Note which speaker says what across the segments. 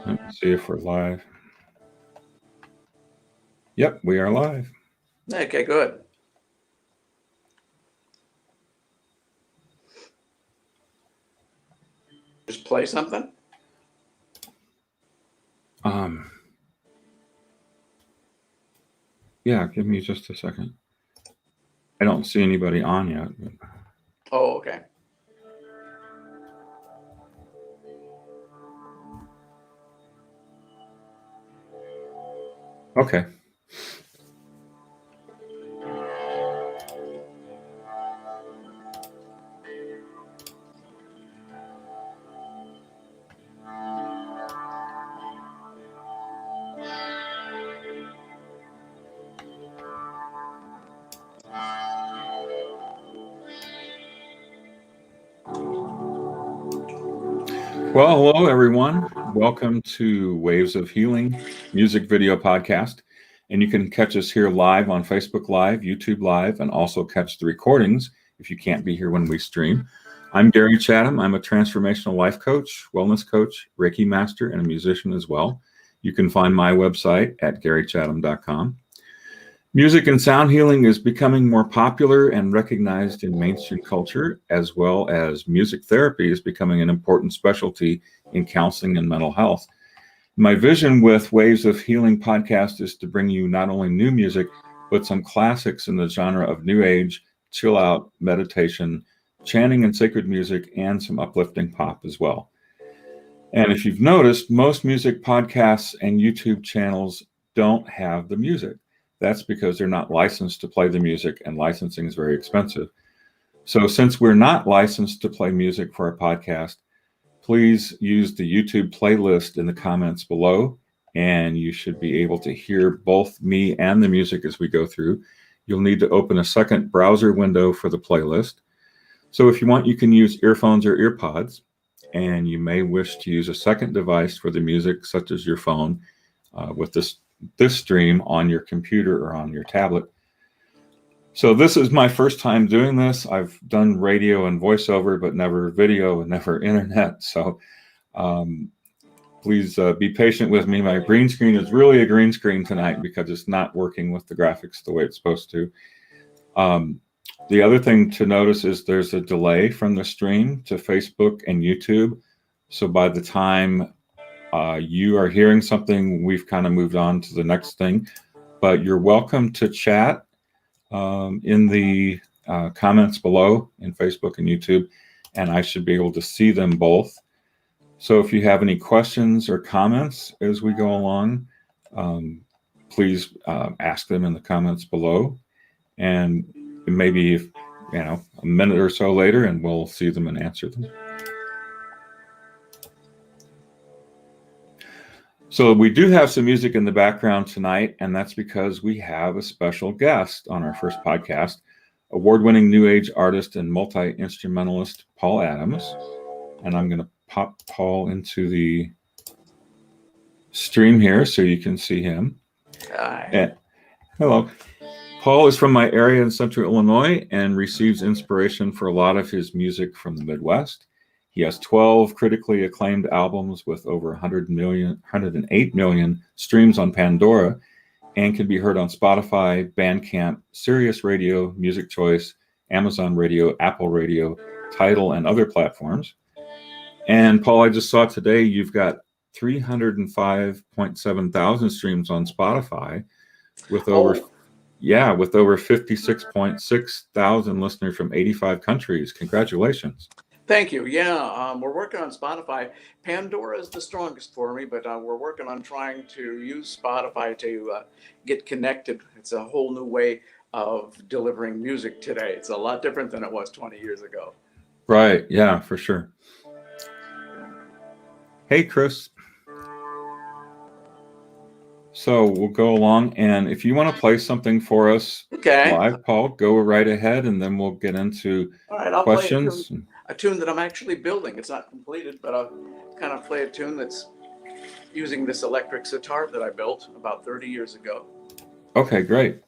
Speaker 1: Let me see if we're live. Yep, we are live.
Speaker 2: Okay, good. Just play something?
Speaker 1: Yeah, give me just a second. I don't see anybody on yet.
Speaker 2: Oh, okay.
Speaker 1: Okay. Well, hello, everyone. Welcome to Waves of Healing music video podcast. And you can catch us here live on Facebook Live, YouTube Live, and also catch the recordings if you can't be here when we stream. I'm Gary Chatham. I'm a transformational life coach, wellness coach, Reiki master, and a musician as well. You can find my website at garychatham.com. Music and sound healing is becoming more popular and recognized in mainstream culture, as well as music therapy is becoming an important specialty in counseling and mental health. My vision with Waves of Healing podcast is to bring you not only new music, but some classics in the genre of new age, chill out, meditation, chanting and sacred music, and some uplifting pop as well. And if you've noticed, most music podcasts and YouTube channels don't have the music. That's because they're not licensed to play the music, and licensing is very expensive. So since we're not licensed to play music for our podcast, please use the YouTube playlist in the comments below, and you should be able to hear both me and the music as we go through. You'll need to open a second browser window for the playlist. So if you want, you can use earphones or earpods, and you may wish to use a second device for the music, such as your phone, with this stream on your computer or on your tablet. So this is my first time doing this. I've done radio and voiceover, but never video and never internet. So please be patient with me. My green screen is really a green screen tonight because it's not working with the graphics the way it's supposed to. The other thing to notice is there's a delay from the stream to Facebook and YouTube. So by the time you are hearing something, we've kind of moved on to the next thing. But you're welcome to chat in the comments below in Facebook and YouTube, and I should be able to see them both. So if you have any questions or comments as we go along, please ask them in the comments below. And maybe a minute or so later, and we'll see them and answer them. So we do have some music in the background tonight, and that's because we have a special guest on our first podcast, award-winning New Age artist and multi-instrumentalist Paul Adams. And I'm going to pop Paul into the stream here so you can see him.
Speaker 2: Hi.
Speaker 1: Hello. Paul is from my area in Central Illinois and receives inspiration for a lot of his music from the Midwest. He has 12 critically acclaimed albums with over 108 million streams on Pandora, and can be heard on Spotify, Bandcamp, Sirius Radio, Music Choice, Amazon Radio, Apple Radio, Tidal, and other platforms. And Paul, I just saw today you've got 305.7 thousand streams on Spotify with over 56.6 thousand listeners from 85 countries. Congratulations.
Speaker 2: Thank you. Yeah, we're working on Spotify. Pandora is the strongest for me, but we're working on trying to use Spotify to get connected. It's a whole new way of delivering music today. It's a lot different than it was 20 years ago.
Speaker 1: Right. Yeah, for sure. Hey, Chris. So we'll go along, and if you want to play something for us live, Paul, go right ahead, and then we'll get into questions.
Speaker 2: Play a tune that I'm actually building. It's not completed, but I'll kind of play a tune that's using this electric sitar that I built about 30 years ago.
Speaker 1: Okay, great.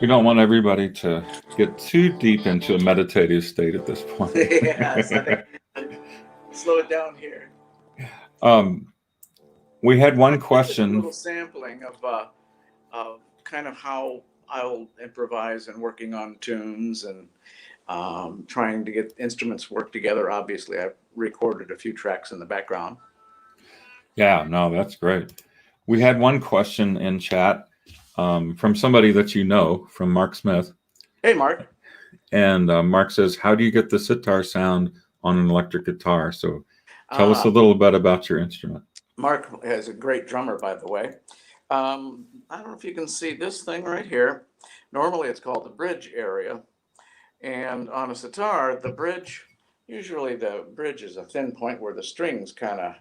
Speaker 1: We don't want everybody to get too deep into a meditative state at this point.
Speaker 2: Yes, I think slow it down here.
Speaker 1: We had one
Speaker 2: A
Speaker 1: question.
Speaker 2: little sampling of kind of how I'll improvise and working on tunes and trying to get instruments work together. Obviously, I've recorded a few tracks in the background.
Speaker 1: Yeah, no, that's great. We had one question in chat from somebody that you know, from Mark Smith.
Speaker 2: Hey, Mark.
Speaker 1: And Mark says, how do you get the sitar sound on an electric guitar? So tell us a little bit about your instrument.
Speaker 2: Mark is a great drummer, by the way. I don't know if you can see this thing right here. Normally it's called the bridge area. And on a sitar, the bridge, usually the bridge is a thin point where the strings kind of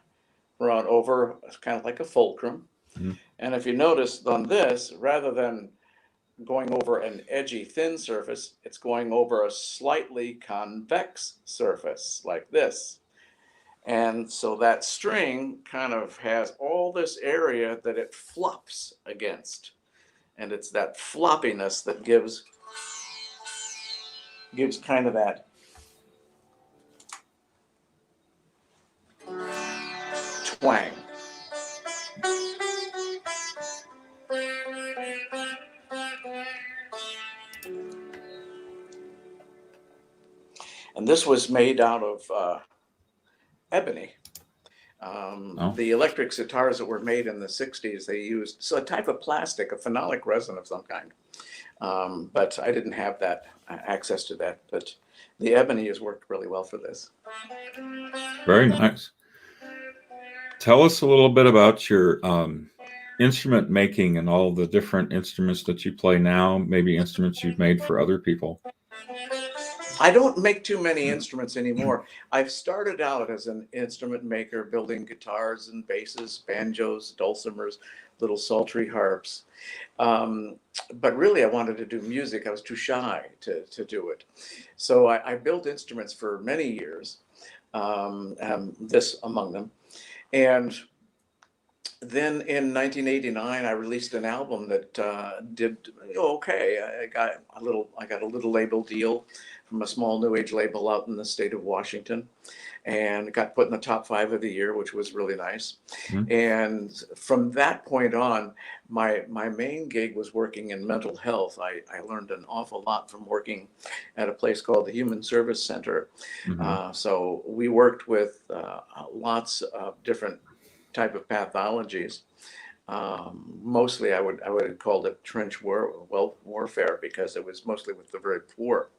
Speaker 2: run over, it's kind of like a fulcrum.
Speaker 1: Mhm.
Speaker 2: And if you notice on this, rather than going over an edgy thin surface, it's going over a slightly convex surface like this. And so that string kind of has all this area that it flops against. And it's that floppiness that gives kind of that twang. And this was made out of ebony.
Speaker 1: Oh,
Speaker 2: The electric guitars that were made in the 60s, they used a type of plastic, a phenolic resin of some kind. But I didn't have that access to that. But the ebony has worked really well for this.
Speaker 1: very nice. Tell us a little bit about your instrument making and all the different instruments that you play now, maybe instruments you've made for other people.
Speaker 2: I don't make too many instruments anymore. I've started out as an instrument maker, building guitars and basses, banjos, dulcimers, little sultry harps. But really, I wanted to do music. I was too shy to do it. So I built instruments for many years, this among them. And then in 1989, I released an album that did okay. I got a little label deal from a small new age label out in the state of Washington, and got put in the top 5 of the year, which was really nice.
Speaker 1: Mhm.
Speaker 2: And from that point on, my main gig was working in mental health. I learned an awful lot from working at a place called the Human Service Center.
Speaker 1: Mhm.
Speaker 2: So we worked with lots of different type of pathologies. Mostly, I would have called it trench warfare, because it was mostly with the very poor.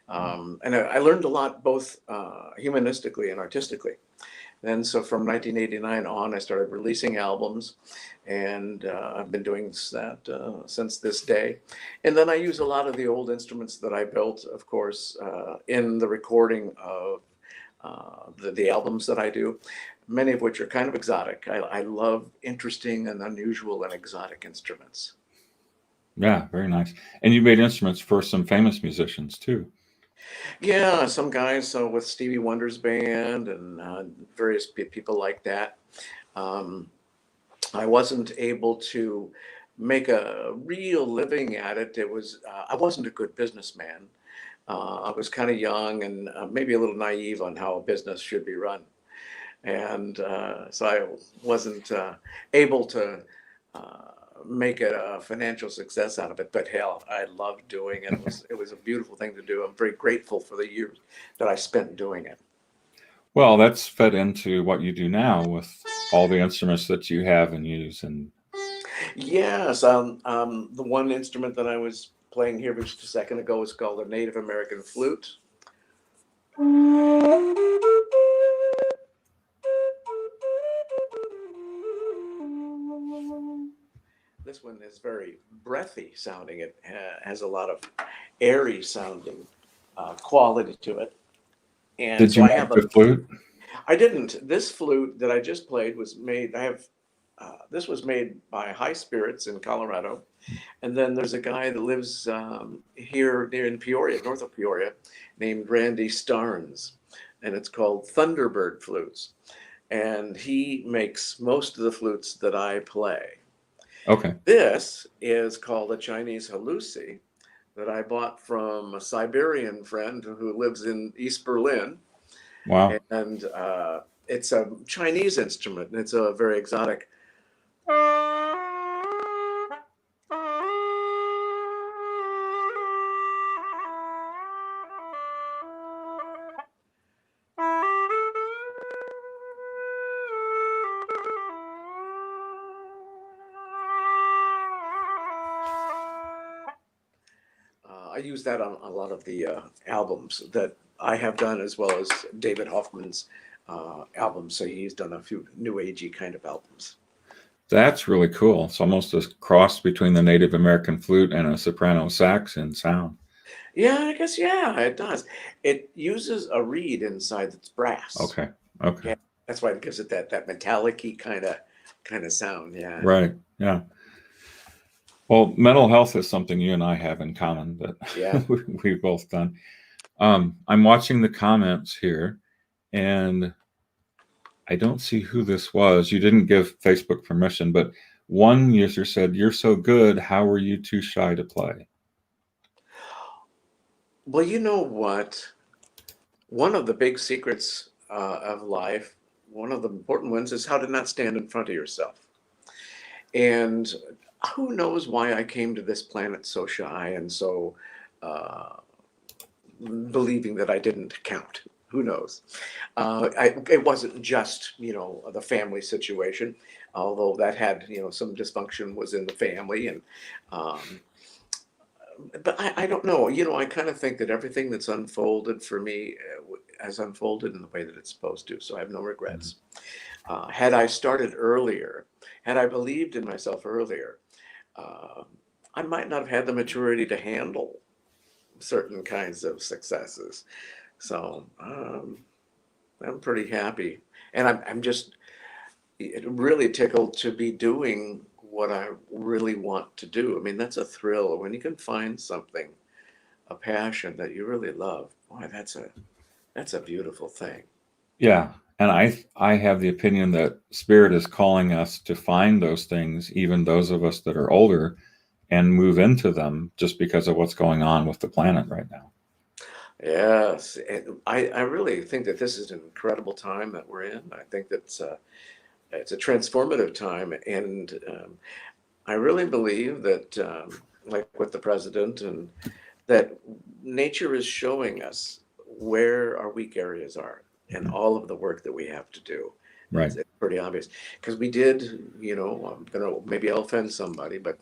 Speaker 2: And I learned a lot, both humanistically and artistically. Then, so from 1989 on, I started releasing albums, and I've been doing that since this day. And then I use a lot of the old instruments that I built, of course, in the recording of the albums that I do, many of which are kind of exotic. I love interesting and unusual and exotic instruments.
Speaker 1: Yeah, very nice. And you made instruments for some famous musicians too.
Speaker 2: Yeah, some guys with Stevie Wonder's band and various people like that. Um, I wasn't able to make a real living at it. I wasn't a good businessman. I was kind of young and maybe a little naive on how a business should be run. And so I wasn't able to uh, make it a financial success out of it. But hell, I loved doing it. It was a beautiful thing to do. I'm very grateful for the years that I spent doing it.
Speaker 1: Well, that's fed into what you do now with all the instruments that you have and use. And
Speaker 2: Yes, the one instrument that I was playing here just a second ago is called a Native American flute. This one is very breathy sounding. It has a lot of airy sounding quality to it. And
Speaker 1: did
Speaker 2: so
Speaker 1: you
Speaker 2: I
Speaker 1: make
Speaker 2: have
Speaker 1: the flute?
Speaker 2: I didn't. This flute that I just played was made, this was made by High Spirits in Colorado. And then there's a guy that lives here near in Peoria, north of Peoria, named Randy Starnes. And it's called Thunderbird Flutes. And he makes most of the flutes that I play.
Speaker 1: Okay.
Speaker 2: This is called a Chinese Halusi that I bought from a Siberian friend who lives in East Berlin.
Speaker 1: Wow.
Speaker 2: And it's a Chinese instrument, and it's a very exotic. I use that on a lot of the albums that I have done, as well as David Hoffman's albums. So he's done a few new agey kind of albums.
Speaker 1: That's really cool. It's almost a cross between the Native American flute and a soprano sax in sound.
Speaker 2: Yeah, I guess, yeah, it does. It uses a reed inside that's brass.
Speaker 1: Okay. Okay.
Speaker 2: Yeah, that's why it gives it that metallic-y kind of sound. Yeah,
Speaker 1: Right. Yeah. Well, mental health is something you and I have in common
Speaker 2: yeah.
Speaker 1: that we've both done. I'm watching the comments here, and I don't see who this was. You didn't give Facebook permission, but one user said, "You're so good. How were you too shy to play?"
Speaker 2: Well, you know what? One of the big secrets of life, one of the important ones, is how to not stand in front of yourself. And who knows why I came to this planet so shy and so uh, believing that I didn't count. Who knows? It wasn't just, the family situation, although that had, some dysfunction was in the family. And, um, but I don't know, I kind of think that everything that's unfolded for me has unfolded in the way that it's supposed to. So I have no
Speaker 1: Mhm.
Speaker 2: regrets. Had I started earlier, had I believed in myself earlier, uh, I might not have had the maturity to handle certain kinds of successes. So I'm pretty happy, and I'm just really tickled to be doing what I really want to do. I mean, that's a thrill when you can find something, a passion that you really love. Boy, that's a beautiful thing.
Speaker 1: Yeah. And I have the opinion that spirit is calling us to find those things, even those of us that are older, and move into them just because of what's going on with the planet right now.
Speaker 2: Yes, and I really think that this is an incredible time that we're in. I think that it's a transformative time, and I really believe that, like with the president, and that nature is showing us where our weak areas are and
Speaker 1: Mhm.
Speaker 2: all of the work that we have to do.
Speaker 1: Right.
Speaker 2: It's pretty obvious because we did, I'm gonna maybe I'll offend somebody, but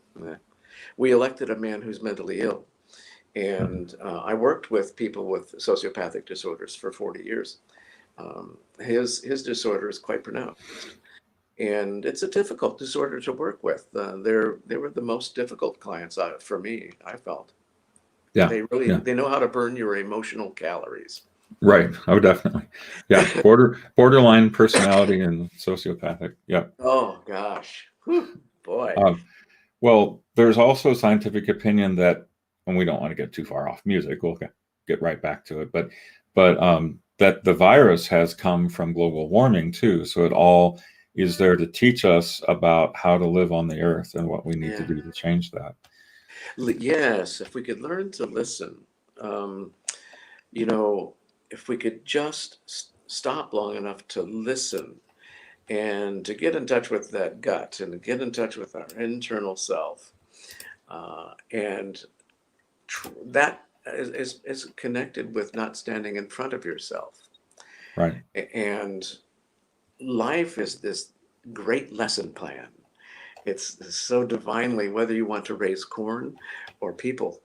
Speaker 2: we elected a man who's mentally ill.
Speaker 1: Mhm.
Speaker 2: And I worked with people with sociopathic disorders for 40 years. His disorder is quite pronounced, and it's a difficult disorder to work with. They were the most difficult clients for me. I felt
Speaker 1: Yeah.
Speaker 2: they
Speaker 1: Yeah.
Speaker 2: they know how to burn your emotional calories.
Speaker 1: Right. Oh, definitely. Yeah. Borderline personality and sociopathic. Yeah.
Speaker 2: Oh gosh, whew, boy.
Speaker 1: Um, well, there's also scientific opinion that, and we don't want to get too far off music. We'll get right back to it, but that the virus has come from global warming too. So it all is there to teach us about how to live on the earth and what we need to
Speaker 2: Yeah.
Speaker 1: do to change that.
Speaker 2: Yes, if we could learn to listen, um, you know, if we could just stop long enough to listen and to get in touch with that gut and to get in touch with our internal self, and that is connected with not standing in front of yourself.
Speaker 1: Right.
Speaker 2: And life is this great lesson plan. It's so divinely, whether you want to raise corn or people,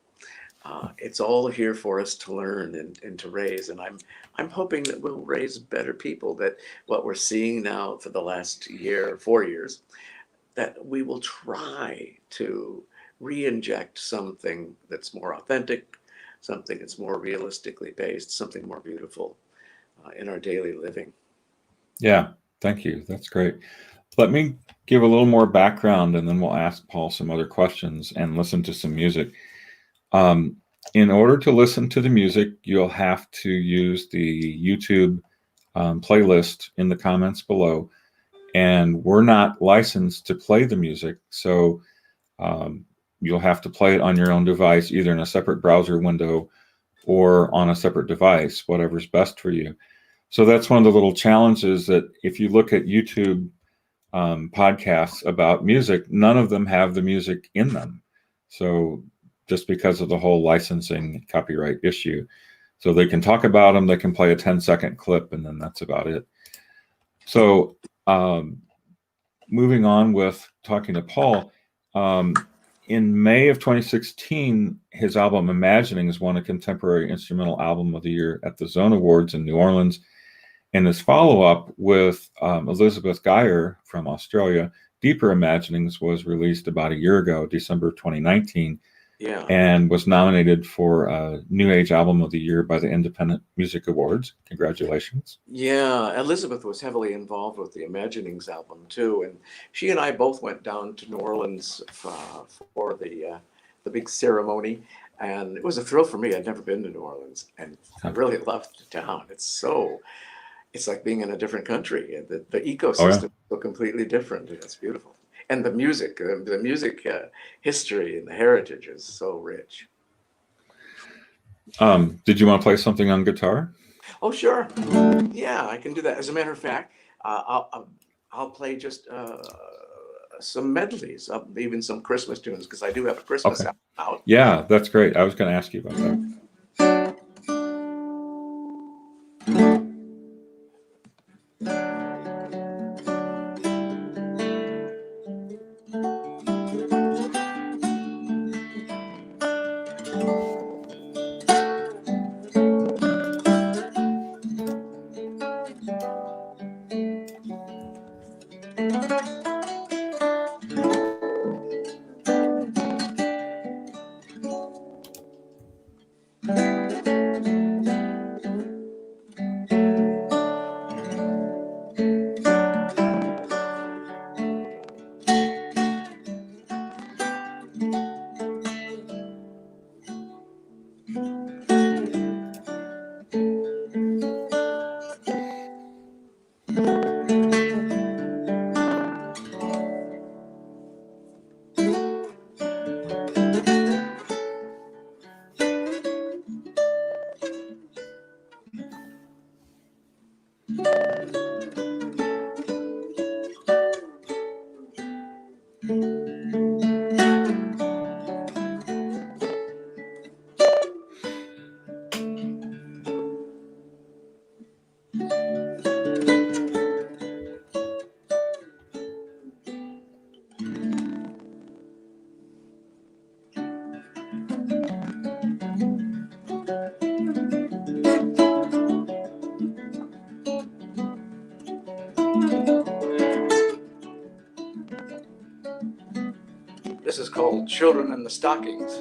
Speaker 2: it's all here for us to learn and to raise. And I'm hoping that we'll raise better people. That what we're seeing now for the last year, 4 years, that we will try to re-inject something that's more authentic, something that's more realistically based, something more beautiful in our daily living.
Speaker 1: Yeah. Thank you. That's great. Let me give a little more background and then we'll ask Paul some other questions and listen to some music. Um, in order to listen to the music, you'll have to use the YouTube playlist in the comments below. And we're not licensed to play the music. So um, you'll have to play it on your own device, either in a separate browser window or on a separate device, whatever's best for you. So that's one of the little challenges that if you look at YouTube podcasts about music, none of them have the music in them. So just because of the whole licensing copyright issue. So they can talk about them, they can play a 10-second clip, and then that's about it. So um, moving on with talking to Paul, in May of 2016, his album Imaginings won a Contemporary Instrumental Album of the Year at the Zone Awards in New Orleans. And his follow-up with Elizabeth Geyer from Australia, Deeper Imaginings, was released about a year ago, December 2019,
Speaker 2: Yeah.
Speaker 1: and was nominated for New Age Album of the Year by the Independent Music Awards. Congratulations.
Speaker 2: Yeah, Elizabeth was heavily involved with the Imaginings album too, and she and I both went down to New Orleans for the big ceremony, and it was a thrill for me. I'd never been to New Orleans, and I really loved the town. It's like being in a different country. And the
Speaker 1: Oh yeah.
Speaker 2: ecosystem is so completely different. It's beautiful, and the music history and the heritage is so rich.
Speaker 1: Did you want to play something on guitar?
Speaker 2: Oh, sure. Yeah, I can do that. As a matter of fact, I'll play just some medleys, even some Christmas tunes, because I do have a Christmas
Speaker 1: Okay.
Speaker 2: album out.
Speaker 1: Yeah, that's great. I was going to ask you about that.
Speaker 2: This is called Children in the Stockings.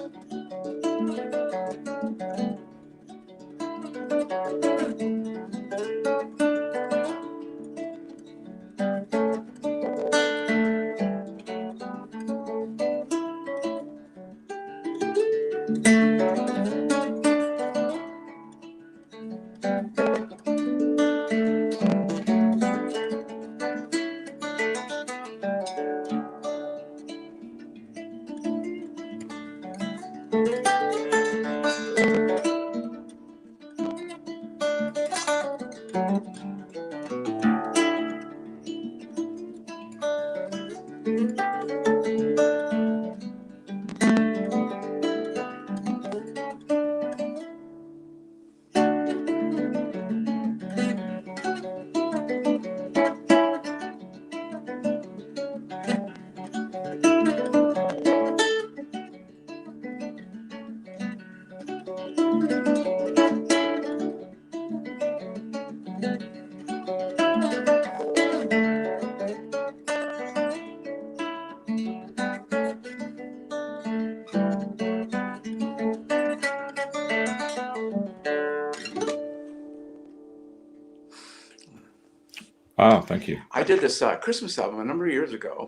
Speaker 1: Wow, thank you.
Speaker 2: I did this Christmas album a number of years ago,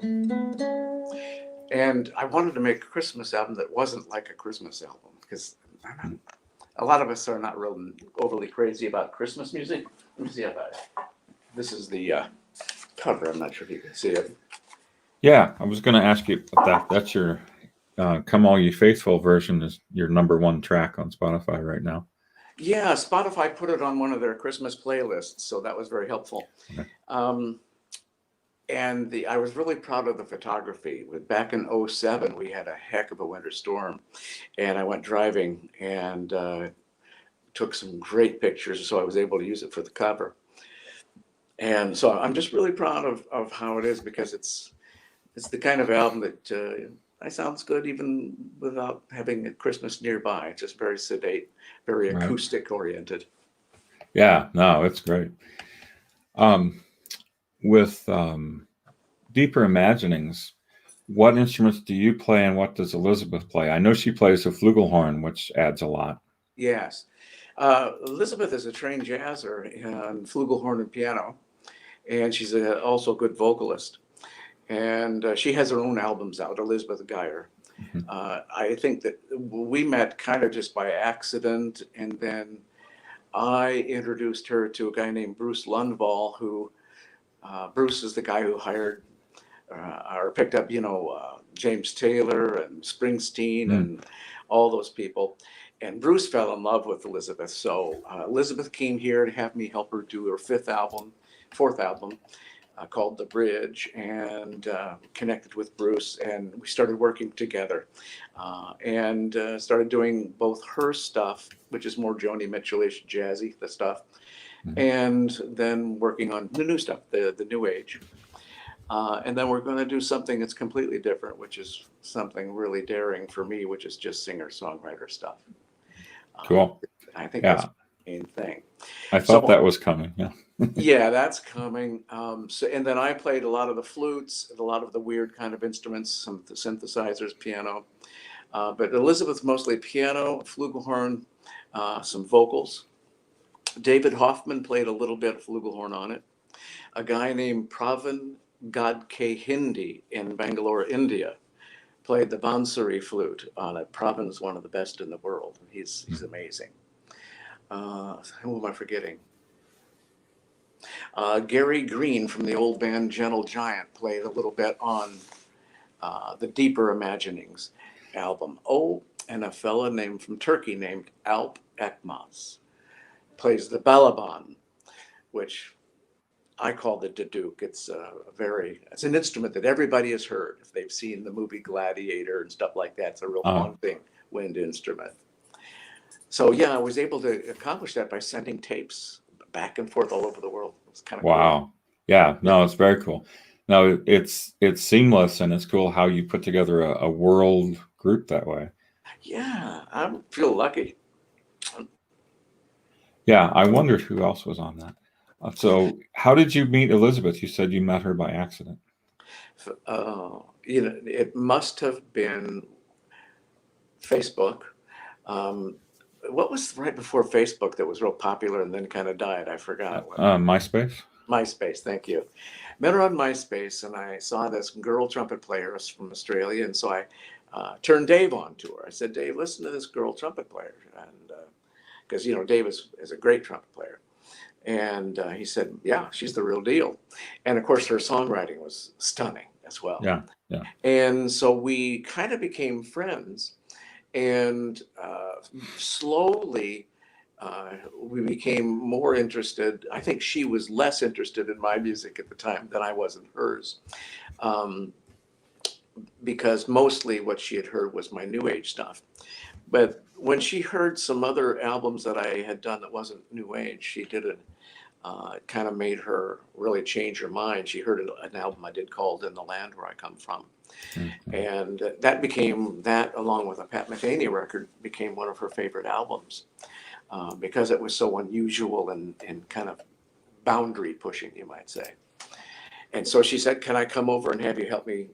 Speaker 2: and I wanted to make a Christmas album that wasn't like a Christmas album, because a lot of us are not real overly crazy about Christmas music. Let me see if this is the cover. I'm not sure if you can see it.
Speaker 1: Yeah, I was going to ask you about that. That's your Come All Ye Faithful version is your #1 track on Spotify right now.
Speaker 2: Yeah, Spotify put it on one of their Christmas playlists, so that was very helpful.
Speaker 1: Okay.
Speaker 2: And I was really proud of the photography. Back in 2007, we had a heck of a winter storm, and I went driving and took some great pictures, so I was able to use it for the cover. And so I'm just really proud of how it is, because it's the kind of album that sounds good even without having a Christmas nearby. It's just very sedate, very
Speaker 1: Right.
Speaker 2: acoustic oriented.
Speaker 1: Yeah, no, it's great. With Deeper Imaginings, what instruments do you play and what does Elizabeth play? I know she plays the flugelhorn, which adds a lot.
Speaker 2: Yes. Elizabeth is a trained jazzer on flugelhorn and piano, and she's also a good vocalist. And she has her own albums out, Elizabeth Geyer.
Speaker 1: Mhm.
Speaker 2: I think that we met kind of just by accident, and then I introduced her to a guy named Bruce Lundvall, who Bruce is the guy who hired or picked up, James Taylor and Springsteen and all those people. And Bruce fell in love with Elizabeth. So Elizabeth came here to have me help her do her fourth album called The Bridge, and connected with Bruce, and we started working together and started doing both her stuff, which is more Joni Mitchell-ish, jazzy, the stuff, and then working on the new stuff, the new age. And then we're going to do something that's completely different, which is something really daring for me, which is just singer-songwriter stuff.
Speaker 1: Cool.
Speaker 2: I think that's the main thing.
Speaker 1: I thought that was coming. Yeah.
Speaker 2: Yeah, that's coming. And then I played a lot of the flutes, a lot of the weird kind of instruments, some of the synthesizers, piano. But Elizabeth mostly piano, flugelhorn, some vocals. David Hoffman played a little bit of flugelhorn on it. A guy named Pravin Gadkehindi in Bangalore, India, played the Bansuri flute on it. Pravin's one of the best in the world. He's amazing. Who am I forgetting? Gary Green from the old band Gentle Giant played a little bit on the Deeper Imaginings album. Oh, and a fella from Turkey named Alp Ekmaz plays the balaban, which I call the duduk. It's it's an instrument that everybody has heard if they've seen the movie Gladiator and stuff like that. It's a real fun thing, wind instrument. So yeah, I was able to accomplish that by sending tapes back and forth all over the world. It's kind of
Speaker 1: wow.
Speaker 2: cool.
Speaker 1: Yeah, no, it's very cool. No, it's seamless, and it's cool how you put together a world group that way.
Speaker 2: Yeah, I feel lucky.
Speaker 1: Yeah, I wondered who else was on that. So how did you meet Elizabeth? You said you met her by accident.
Speaker 2: it must have been Facebook. What was right before Facebook that was real popular and then kind of died? I forgot.
Speaker 1: MySpace.
Speaker 2: MySpace, thank you. Met her on MySpace, and I saw this girl trumpet player from Australia, and so I turned Dave on to her. I said, Dave, listen to this girl trumpet player, and because Dave is a great trumpet player, and he said, yeah, she's the real deal, and of course her songwriting was stunning as well.
Speaker 1: Yeah, yeah.
Speaker 2: And so we kind of became friends, and slowly we became more interested. I think she was less interested in my music at the time than I was in hers, because mostly what she had heard was my new age stuff. But when she heard some other albums that I had done that wasn't new age, she did it. It kind of made her really change her mind. She heard an album I did called "In the Land Where I Come From," and that along with a Pat Metheny record became one of her favorite albums. Because it was so unusual and kind of boundary pushing, you might say. And so she said, can I come over and have you help me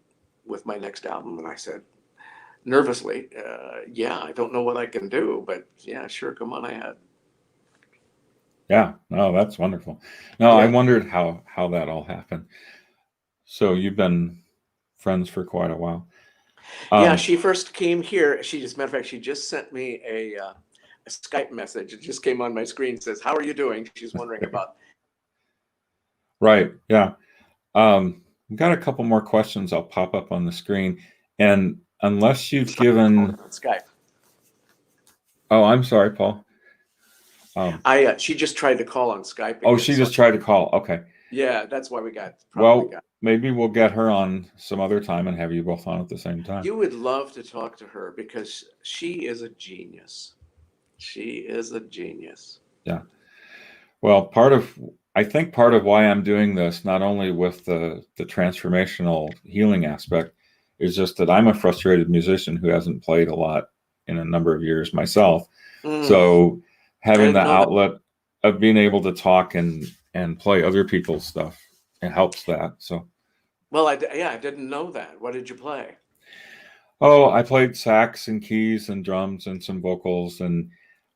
Speaker 2: with my next album? And I said, nervously, yeah, I don't know what I can do, but yeah, sure, come on ahead.
Speaker 1: Yeah, no, that's wonderful. No,
Speaker 2: Yeah.
Speaker 1: I wondered how that all happened. So you've been friends for quite a while.
Speaker 2: Yeah, she first came here. As a matter of fact, she just sent me a Skype message. It just came on my screen. It says, how are you doing? She's wondering about.
Speaker 1: Right. Yeah. We've got a couple more questions I'll pop up on the screen. And unless you've given
Speaker 2: Skype.
Speaker 1: Oh, I'm sorry, Paul.
Speaker 2: She just tried to call on Skype.
Speaker 1: Oh, she just tried to call. Okay.
Speaker 2: Yeah, that's why we got.
Speaker 1: Maybe we'll get her on some other time and have you both on at the same time.
Speaker 2: You would love to talk to her because she is a genius. She is a genius.
Speaker 1: Yeah. Well, I think part of why I'm doing this, not only with the transformational healing aspect, is just that I'm a frustrated musician who hasn't played a lot in a number of years myself. So having the outlet of being able to talk and play other people's stuff, it helps that. So.
Speaker 2: Well, I didn't know that. What did you play?
Speaker 1: Oh, I played sax and keys and drums and some vocals and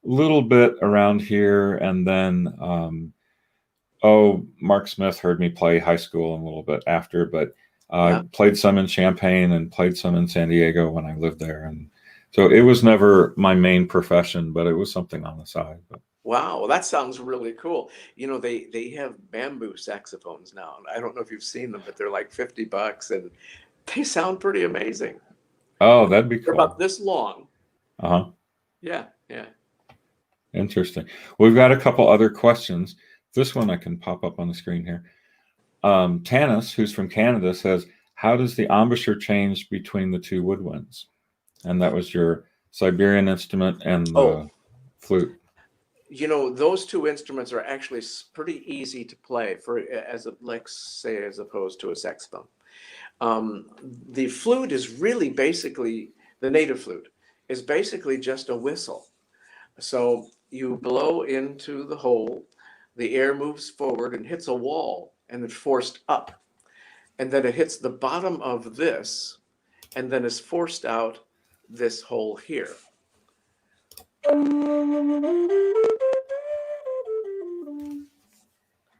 Speaker 1: a little bit around here. And then, Mark Smith heard me play high school and a little bit after, but I played some in Champaign and played some in San Diego when I lived there. And so it was never my main profession, but it was something on the side. But.
Speaker 2: Wow, well, that sounds really cool. They have bamboo saxophones now. I don't know if you've seen them, but they're like $50 and they sound pretty amazing.
Speaker 1: Oh, that'd be cool.
Speaker 2: They're about this long.
Speaker 1: Uh-huh.
Speaker 2: Yeah.
Speaker 1: Interesting. We've got a couple other questions. This one I can pop up on the screen here. Tanis, who's from Canada, says, how does the embouchure change between the two woodwinds? And that was your Siberian instrument and the flute.
Speaker 2: Those two instruments are actually pretty easy to play as opposed to a saxophone. The flute is really basically, the native flute is basically just a whistle. So you blow into the hole, the air moves forward and hits a wall and it's forced up. And then it hits the bottom of this and then is forced out this hole here.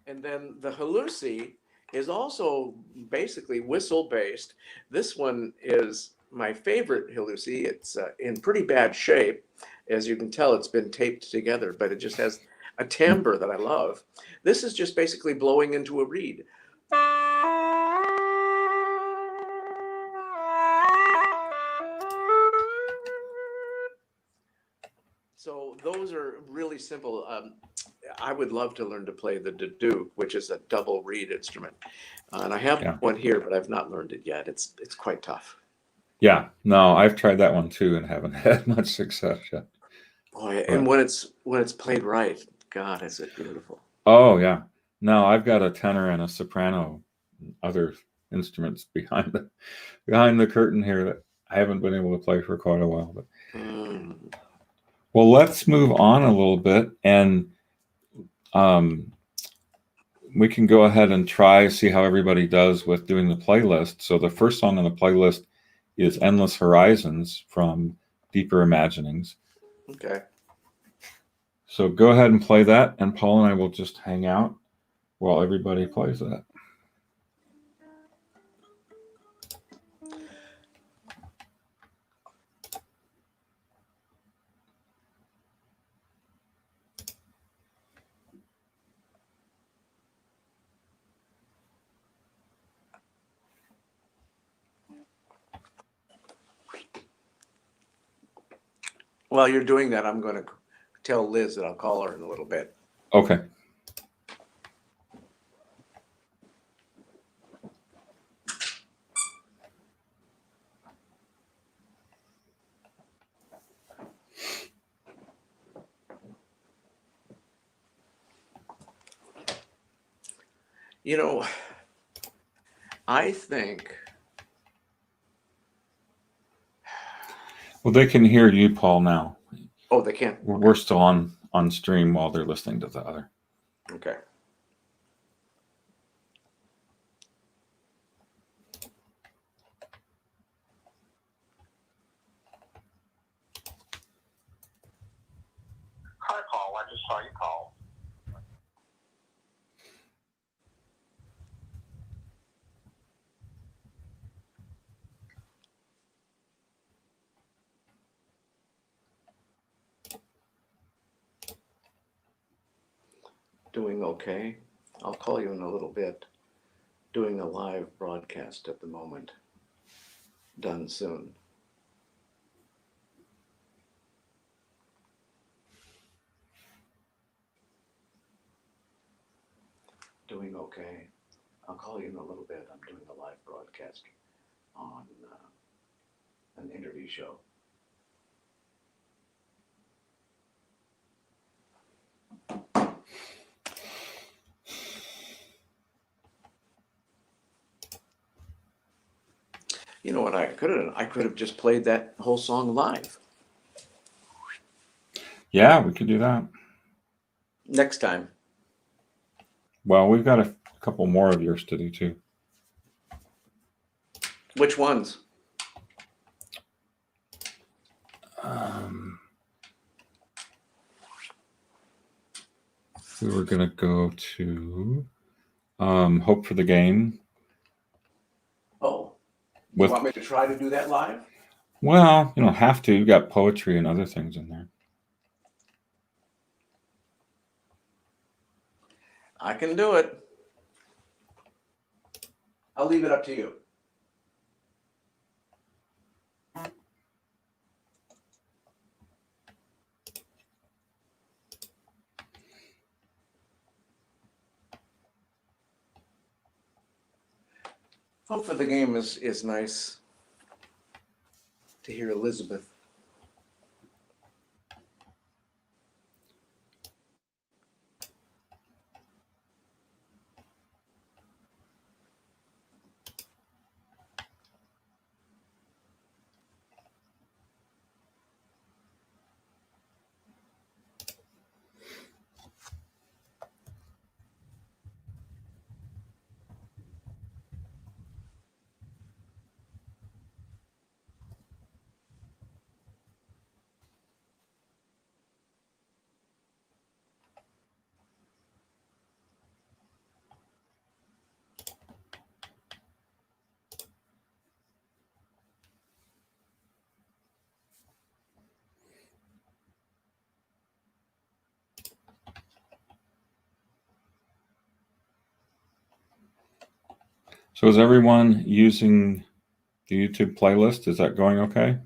Speaker 2: And then the Halusi is also basically whistle based. This one is my favorite Halusi. It's in pretty bad shape. As you can tell, it's been taped together, but it just has a timbre that I love. This is just basically blowing into a reed. So those are really simple. I would love to learn to play the duduk, which is a double reed instrument. And I have one here, but I've not learned it yet. It's quite tough.
Speaker 1: Yeah, no, I've tried that one too and haven't had much success yet.
Speaker 2: Boy, and when it's played right, God, is it beautiful.
Speaker 1: Oh yeah. No, I've got a tenor and a soprano, other instruments behind the curtain here that I haven't been able to play for quite a while. But well, let's move on a little bit. And we can go ahead and see how everybody does with doing the playlist. So the first song on the playlist is Endless Horizons from Deeper Imaginings.
Speaker 2: Okay.
Speaker 1: So go ahead and play that, and Paul and I will just hang out while everybody plays that.
Speaker 2: While you're doing that, I'm going to tell Liz that I'll call her in a little bit.
Speaker 1: Okay.
Speaker 2: You know, I think.
Speaker 1: Well, they can hear you, Paul, now.
Speaker 2: Oh, they can.
Speaker 1: We're still on stream while they're listening to the other.
Speaker 2: Okay.
Speaker 3: Hi, Paul. I just saw you call.
Speaker 2: Doing okay. I'll call you in a little bit. Doing a live broadcast at the moment. Done soon. Doing okay. I'll call you in a little bit. I'm doing a live broadcast on an interview show. You know what I could have done? I could have just played that whole song live.
Speaker 1: Yeah, we could do that.
Speaker 2: Next time.
Speaker 1: Well, we've got a couple more of yours to do too.
Speaker 2: Which ones?
Speaker 1: We were going to go to Hope for the Game.
Speaker 2: Oh, you want me to try to do that live?
Speaker 1: Well, you don't have to. You've got poetry and other things in there.
Speaker 2: I can do it. I'll leave it up to you. Hope for the Game is nice to hear Elizabeth.
Speaker 1: So is everyone using the YouTube playlist? Is that going okay?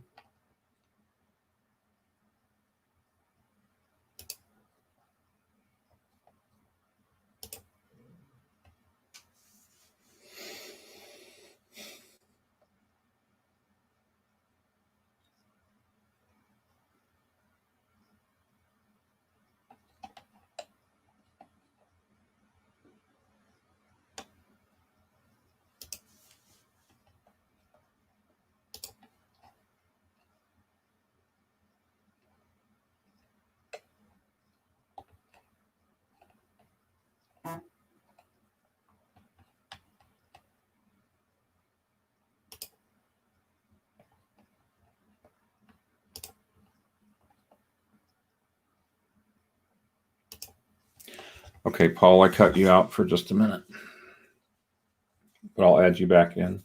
Speaker 1: Okay, Paul, I cut you out for just a minute, but I'll add you back in.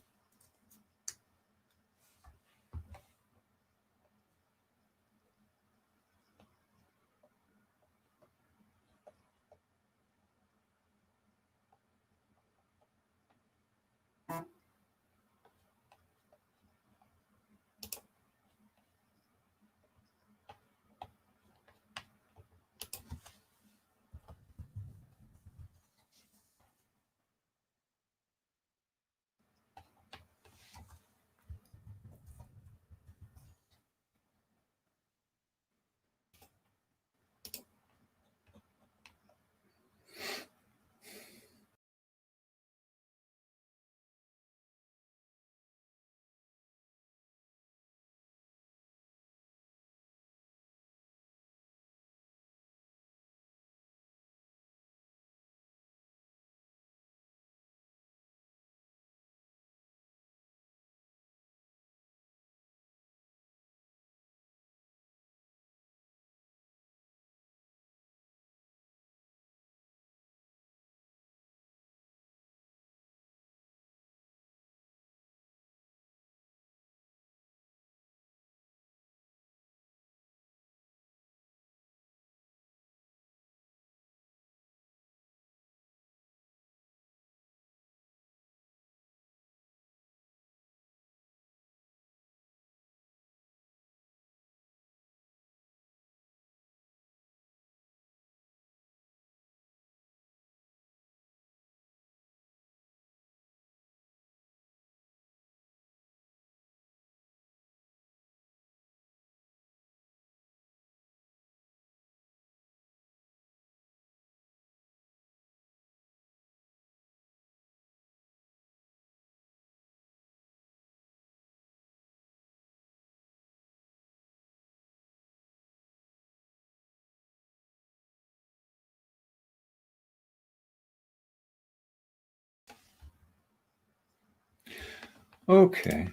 Speaker 1: Okay.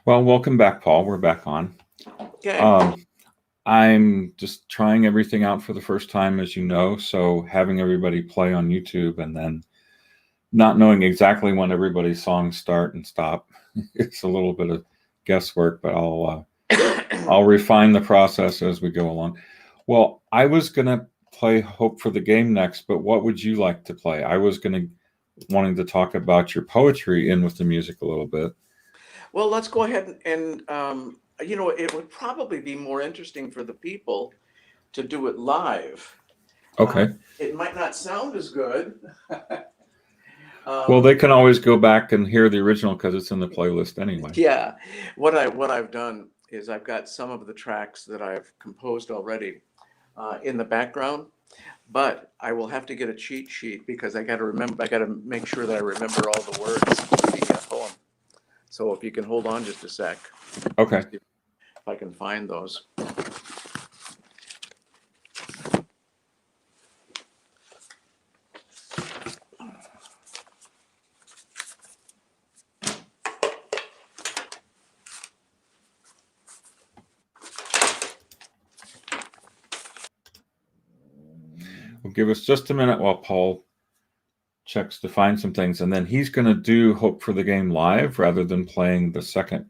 Speaker 1: Well, welcome back, Paul. We're back on.
Speaker 2: Okay.
Speaker 1: I'm just trying everything out for the first time, as you know. So having everybody play on YouTube and then not knowing exactly when everybody's songs start and stop, it's a little bit of guesswork, but I'll refine the process as we go along. Well, I was gonna play Hope for the Game next, but what would you like to play? I was wanting to talk about your poetry in with the music a little bit.
Speaker 2: Well, let's go ahead and it would probably be more interesting for the people to do it live.
Speaker 1: Okay.
Speaker 2: It might not sound as good.
Speaker 1: Well, they can always go back and hear the original because it's in the playlist anyway.
Speaker 2: Yeah, what I've done is I've got some of the tracks that I've composed already in the background, but I will have to get a cheat sheet because I got to make sure that I remember all the words of the poem. So if you can hold on just a sec.
Speaker 1: Okay.
Speaker 2: See if I can find those.
Speaker 1: Well, give us just a minute while Paul checks to find some things, and then he's going to do Hope for the Game live rather than playing the second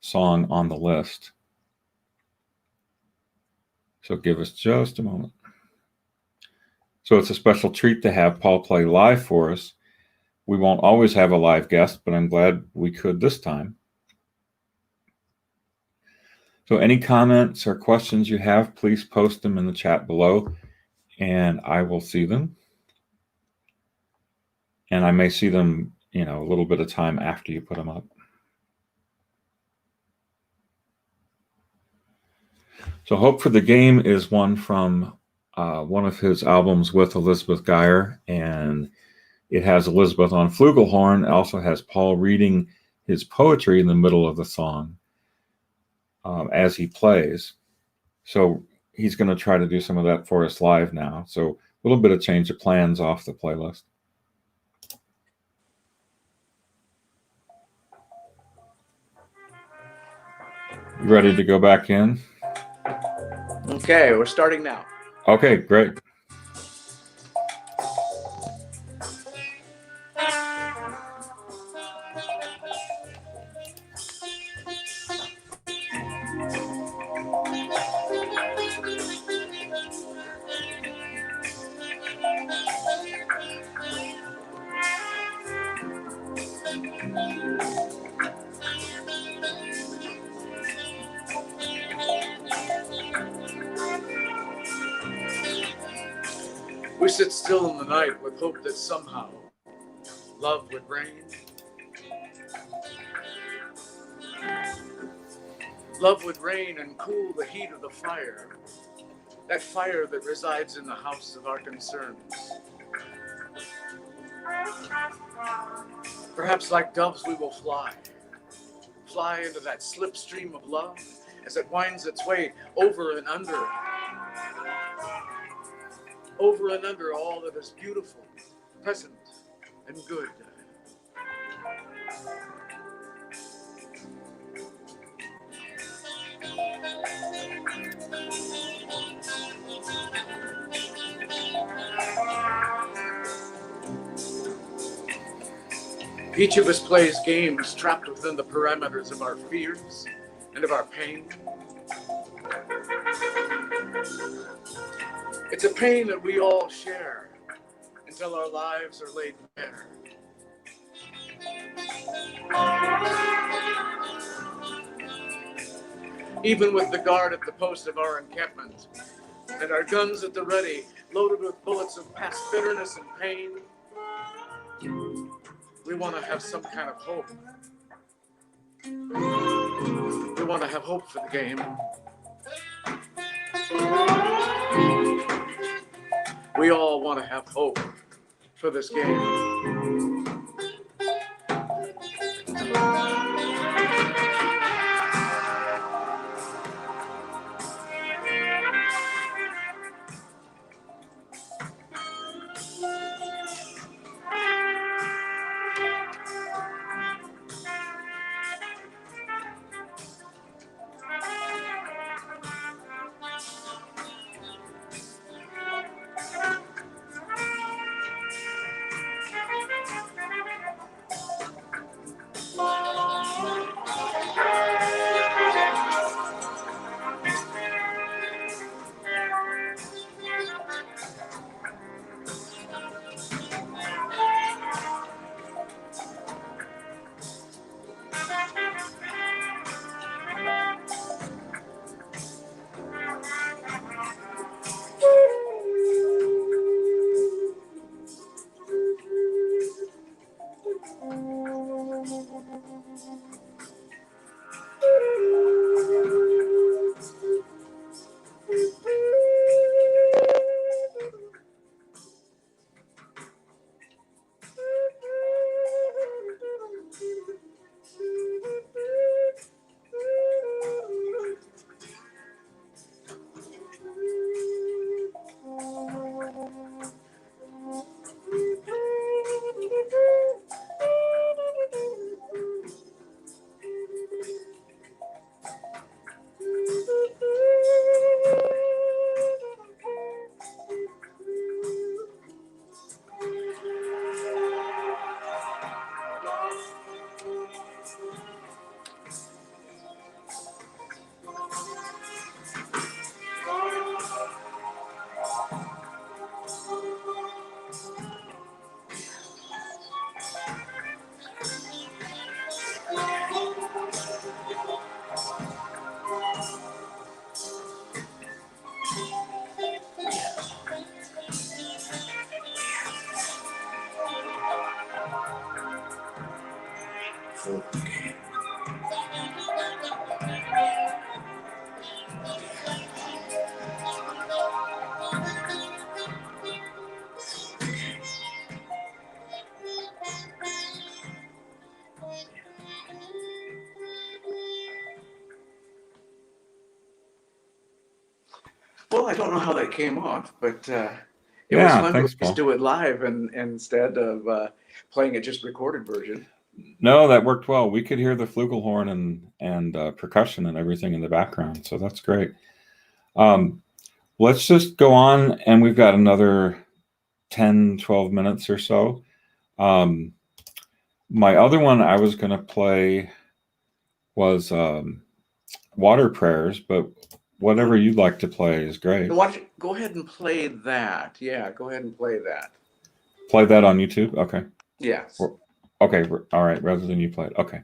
Speaker 1: song on the list. So give us just a moment. So it's a special treat to have Paul play live for us. We won't always have a live guest, but I'm glad we could this time. So any comments or questions you have, please post them in the chat below, and I will see them. And I may see them, a little bit of time after you put them up. So Hope for the Game is one from one of his albums with Elizabeth Geyer, and it has Elizabeth on flugelhorn. It also has Paul reading his poetry in the middle of the song as he plays. So he's going to try to do some of that for us live now. So a little bit of change of plans off the playlist. You ready to go back in?
Speaker 2: Okay, we're starting now.
Speaker 1: Okay, great.
Speaker 2: We sit still in the night with hope that somehow love would reign. Love would reign and cool the heat of the fire, that fire that resides in the house of our concerns. Perhaps like doves we will fly into that slipstream of love as it winds its way over and under all that is beautiful, present, and good. Each of us plays games trapped within the parameters of our fears and of our pain. It's a pain that we all share until our lives are laid bare. Even with the guard at the post of our encampment and our guns at the ready, loaded with bullets of past bitterness and pain, we want to have some kind of hope. We want to have hope for the game. We all want to have hope for this game. Well, I don't know how that came off, but it was fun
Speaker 1: Thanks,
Speaker 2: to
Speaker 1: Paul.
Speaker 2: do it live and instead of playing a just recorded version.
Speaker 1: No, that worked well. We could hear the flugelhorn and percussion and everything in the background, so that's great. Let's just go on, and we've got another 10, 12 minutes or so. My other one I was going to play was Water Prayers, but whatever you'd like to play is great.
Speaker 2: Why don't you go ahead and play that? Yeah, go ahead and play that.
Speaker 1: Play that on YouTube? Okay.
Speaker 2: Yes.
Speaker 1: Okay, all right, rather than you play it. Okay.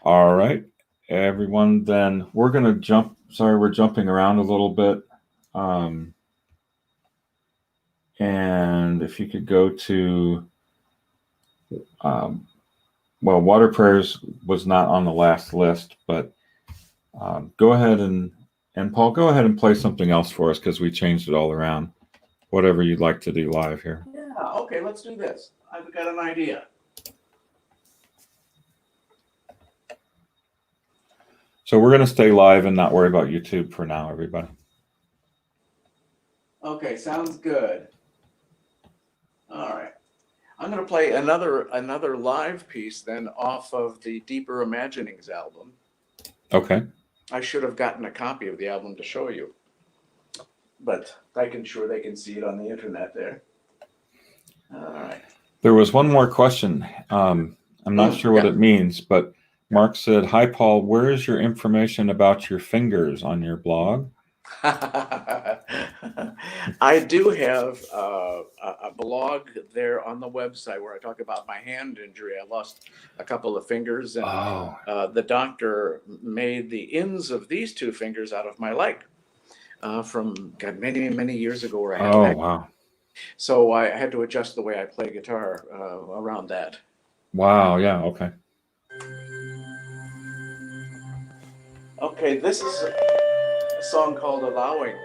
Speaker 1: All right, everyone, then we're going to jump. Sorry, we're jumping around a little bit. And if you could go to, well, Water Prayers was not on the last list, but go ahead and Paul, go ahead and play something else for us because we changed it all around. Whatever you'd like to do live here.
Speaker 2: Yeah, okay, let's do this. I've got an idea.
Speaker 1: So we're going to stay live and not worry about YouTube for now, everybody.
Speaker 2: Okay, sounds good. All right. I'm going to play another live piece then off of the Deeper Imaginings album.
Speaker 1: Okay.
Speaker 2: I should have gotten a copy of the album to show you, but I can sure they can see it on the internet there. All right.
Speaker 1: There was one more question. I'm not sure what
Speaker 2: yeah.
Speaker 1: it means, but Mark said, "Hi, Paul. Where is your information about your fingers on your blog?"
Speaker 2: I do have a blog there on the website where I talk about my hand injury. I lost a couple of fingers, and the doctor made the ends of these two fingers out of my leg from many, many years ago. Where I had
Speaker 1: wow.
Speaker 2: So I had to adjust the way I play guitar around that.
Speaker 1: Wow. Yeah. Okay.
Speaker 2: Okay, this is a song called Allowing.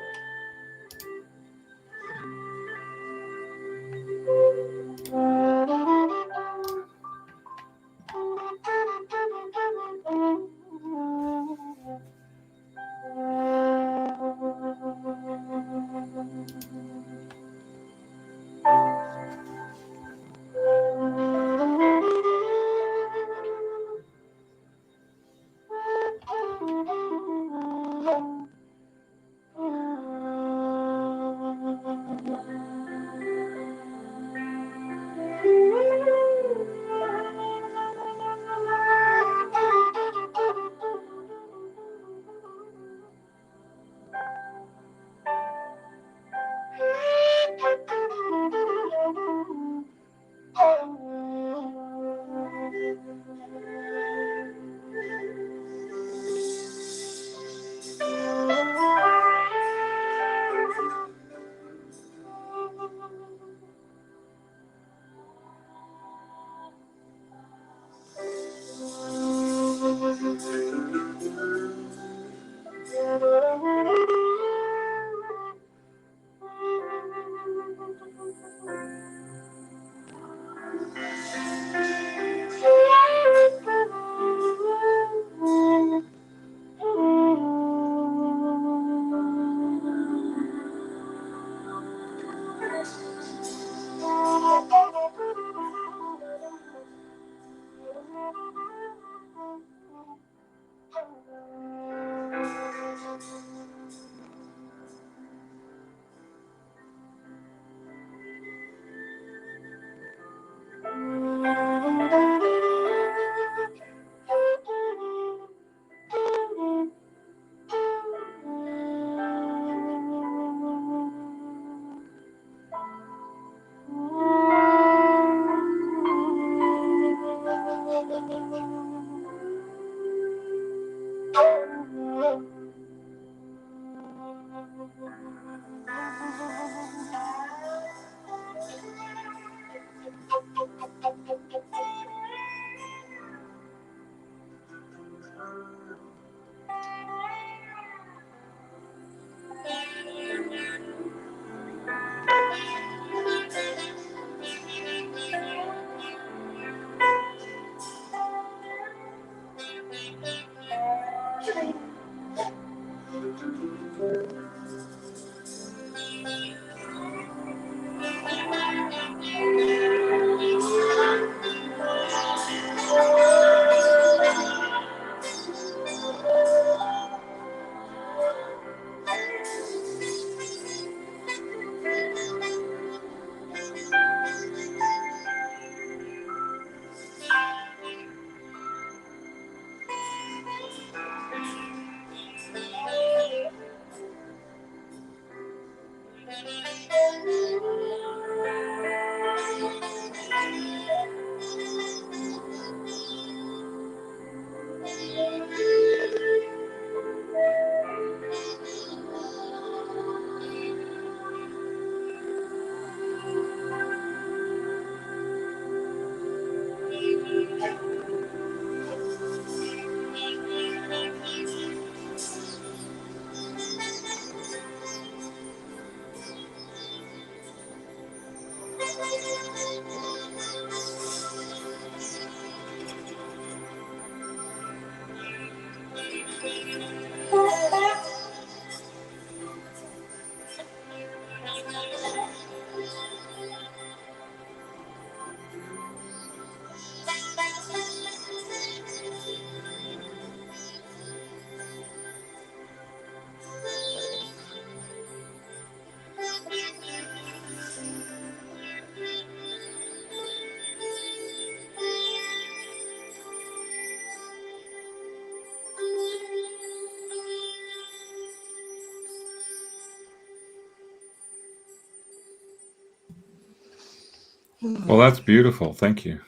Speaker 1: Well, that's beautiful. Thank you.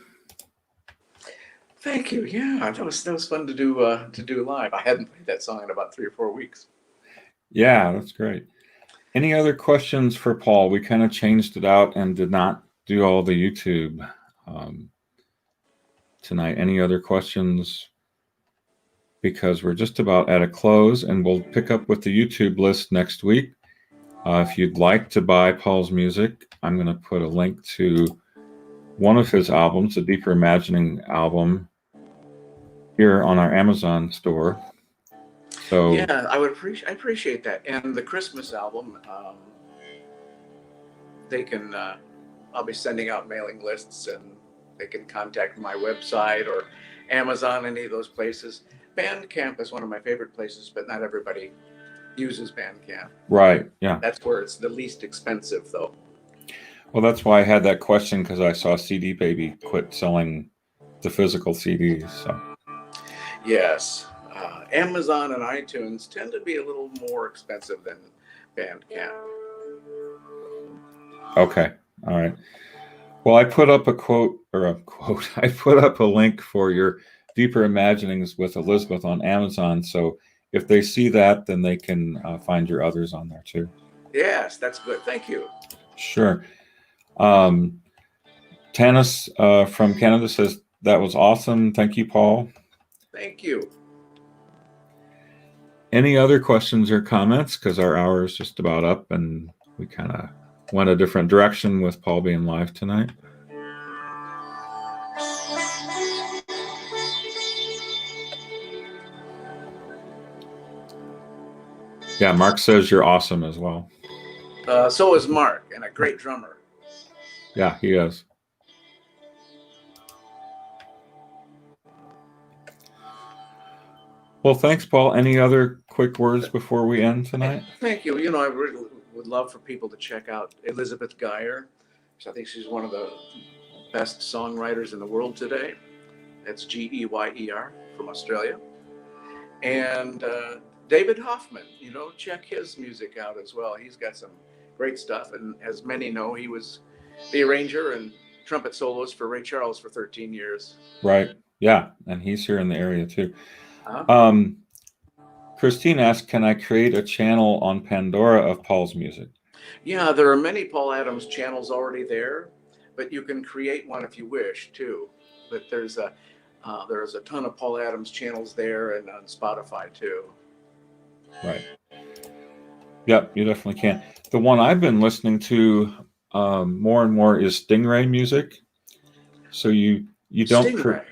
Speaker 2: Thank you. Yeah, that was fun to do live. I hadn't played that song in about 3 or 4 weeks.
Speaker 1: Yeah, that's great. Any other questions for Paul? We kind of changed it out and did not do all the YouTube tonight. Any other questions? Because we're just about at a close, and we'll pick up with the YouTube list next week. If you'd like to buy Paul's music, I'm going to put a link to one of his albums, the Deeper Imagining album, here on our Amazon store. So
Speaker 2: yeah, I appreciate that. And the Christmas album, they can. I'll be sending out mailing lists, and they can contact my website or Amazon, any of those places. Bandcamp is one of my favorite places, but not everybody uses Bandcamp.
Speaker 1: right, yeah.
Speaker 2: That's where it's the least expensive, though.
Speaker 1: Well, that's why I had that question, because I saw CD Baby quit selling the physical CDs. So
Speaker 2: Yes, Amazon and iTunes tend to be a little more expensive than Bandcamp.
Speaker 1: okay, all right. Well, I put up a quote. I put up a link for your Deeper Imaginings with Elizabeth on Amazon. So if they see that, then they can find your others on there too.
Speaker 2: Yes, that's good. Thank you.
Speaker 1: Sure. Tanis from Canada says, that was awesome. Thank you, Paul.
Speaker 2: Thank you.
Speaker 1: Any other questions or comments? Because our hour is just about up, and we kind of went a different direction with Paul being live tonight. Yeah, Mark says you're awesome as well.
Speaker 2: So is Mark, and a great drummer.
Speaker 1: Yeah, he is. Well, thanks, Paul. Any other quick words before we end tonight?
Speaker 2: Thank you. You know, I really would love for people to check out Elizabeth Geyer. I think she's one of the best songwriters in the world today. That's Geyer from Australia. And David Hoffman, you know, check his music out as well. He's got some great stuff. And as many know, he was the arranger and trumpet soloist for Ray Charles for 13 years.
Speaker 1: Right. Yeah. And he's here in the area too. Christine asked, can I create a channel on Pandora of Paul's music?
Speaker 2: Yeah, there are many Paul Adams channels already there, but you can create one if you wish too. But there's a ton of Paul Adams channels there and on Spotify too.
Speaker 1: Right. Yep, you definitely can. The one I've been listening to more and more is Stingray music. So you don't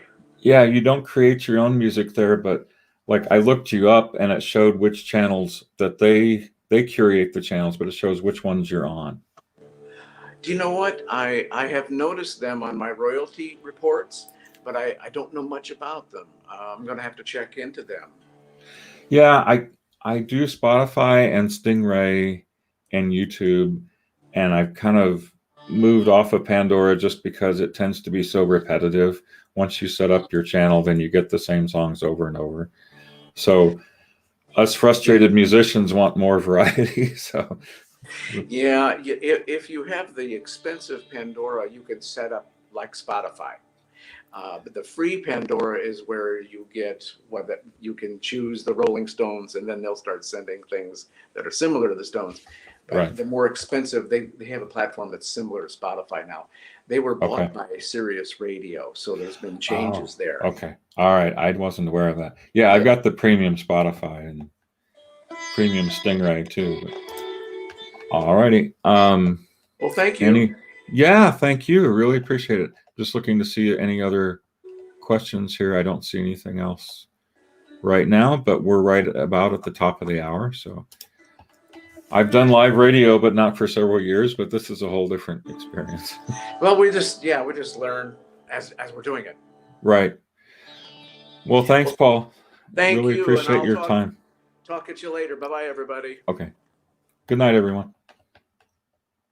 Speaker 1: you don't create your own music there, but like I looked you up and it showed which channels that they curate the channels, but it shows which ones you're on.
Speaker 2: Do you know what? I have noticed them on my royalty reports, but I don't know much about them. I'm going to have to check into them.
Speaker 1: Yeah, I do Spotify and Stingray and YouTube, and I've kind of moved off of Pandora just because it tends to be so repetitive. Once you set up your channel, then you get the same songs over and over. So us frustrated musicians want more variety. So
Speaker 2: yeah, if you have the expensive Pandora, you can set up like Spotify. But the free Pandora is where you get you can choose the Rolling Stones, and then they'll start sending things that are similar to the Stones. But
Speaker 1: right.
Speaker 2: The more expensive, they have a platform that's similar to Spotify now. They were bought by Sirius Radio, so there's been changes there.
Speaker 1: Okay. All right. I wasn't aware of that. Yeah, I've got the premium Spotify and premium Stingray too. But... All righty.
Speaker 2: Well, thank you.
Speaker 1: Yeah, thank you. Really appreciate it. Just looking to see any other questions here. I don't see anything else right now, but we're right about at the top of the hour. So I've done live radio, but not for several years, but this is a whole different experience.
Speaker 2: Well, we just learn as we're doing it.
Speaker 1: Right. Well, thanks, Paul.
Speaker 2: Thank
Speaker 1: really
Speaker 2: you.
Speaker 1: appreciate
Speaker 2: And
Speaker 1: your time.
Speaker 2: Talk at you later. Bye-bye, everybody.
Speaker 1: Okay. Good night, everyone.